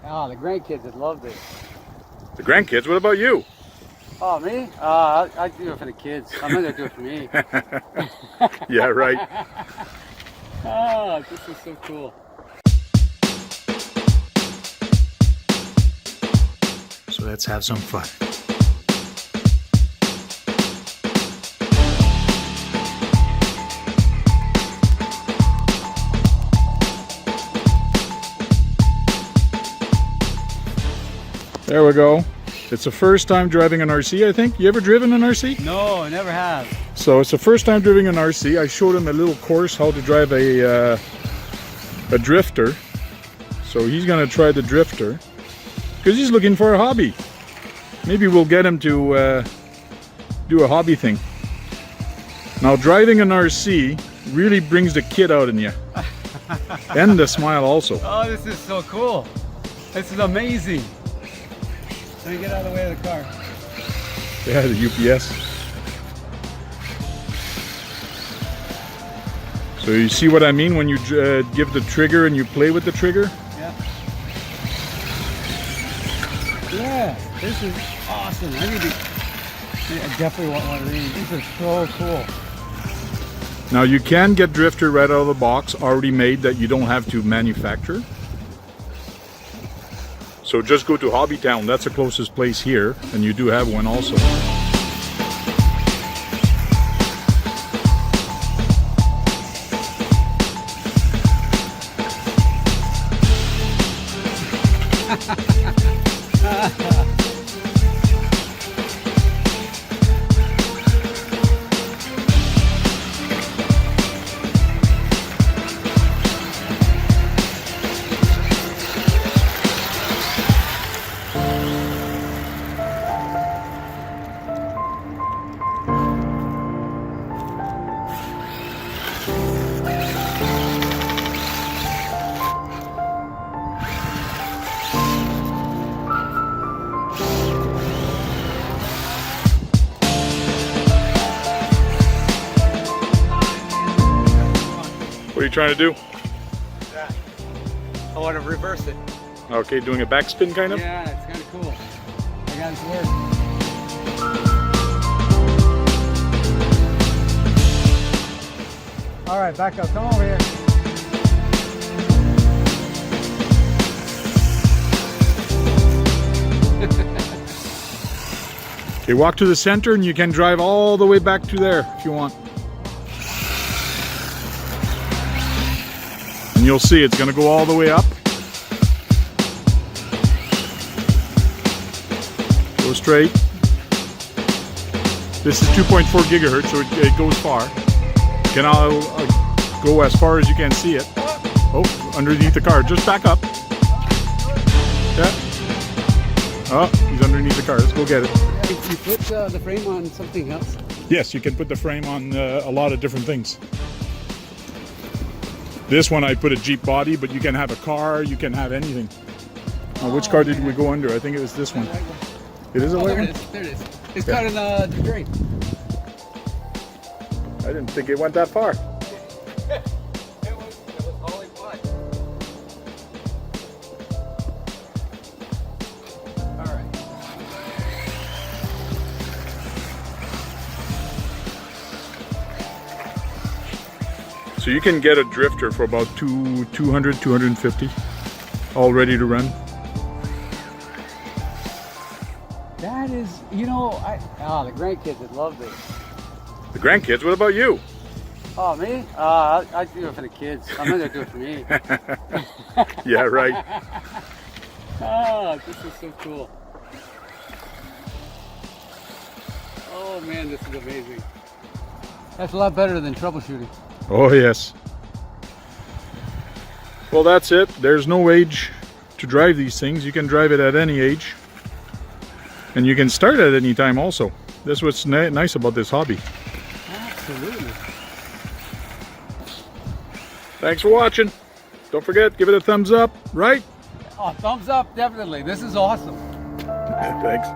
Oh, the grandkids would love this. The grandkids? What about you? Oh, me? I do it for the kids. I'm not gonna do it for me. Yeah, right. Oh, this is so cool. So let's have some fun. There we go. It's the first time driving an RC, I think. You ever driven an RC? No, I never have. So it's the first time driving an RC. I showed him a little course how to drive a drifter. So he's gonna try the drifter because he's looking for a hobby. Maybe we'll get him to do a hobby thing. Now driving an RC really brings the kid out in you. And the smile also. Oh, this is so cool. This is amazing. Let me get out of the way of the car. Yeah, the UPS. So you see what I mean when you give the trigger and you play with the trigger? Yeah. Yeah, this is awesome. I definitely want one of these. These are so cool. Now you can get drifter right out of the box, already made, that you don't have to manufacture. So just go to Hobbytown, that's the closest place here, and you do have one also. What are you trying to do? Yeah. I want to reverse it. Okay, doing a backspin kind of? Yeah, it's kind of cool. I got it to work. All right, back up. Come over here. Okay, walk to the center and you can drive all the way back to there if you want. And you'll see it's going to go all the way up. Go straight. This is 2.4 gigahertz, so it goes far. You can go as far as you can see it. Oh, underneath the car. Just back up. Yeah. Oh, he's underneath the car. Let's go get it. You put the frame on something else? Yes, you can put the frame on a lot of different things. This one I put a Jeep body, but you can have a car, you can have anything. Now, which car did we go under? I think it was this one. It is a white one? There it is. It's got in the drain. I didn't think it went that far. It was all in one. All right. So you can get a drifter for about 200, 250, all ready to run. That is, you know, the grandkids would love this. The grandkids, what about you? Oh, me? I do it for the kids. I'm not gonna do it for me. Yeah, right. Oh, this is so cool. Oh man, this is amazing. That's a lot better than troubleshooting. Oh yes. Well, that's it. There's no age to drive these things. You can drive it at any age. And you can start at any time also. That's what's nice about this hobby. Absolutely. Thanks for watching. Don't forget, give it a thumbs up, right? Oh, thumbs up, definitely. This is awesome. Thanks.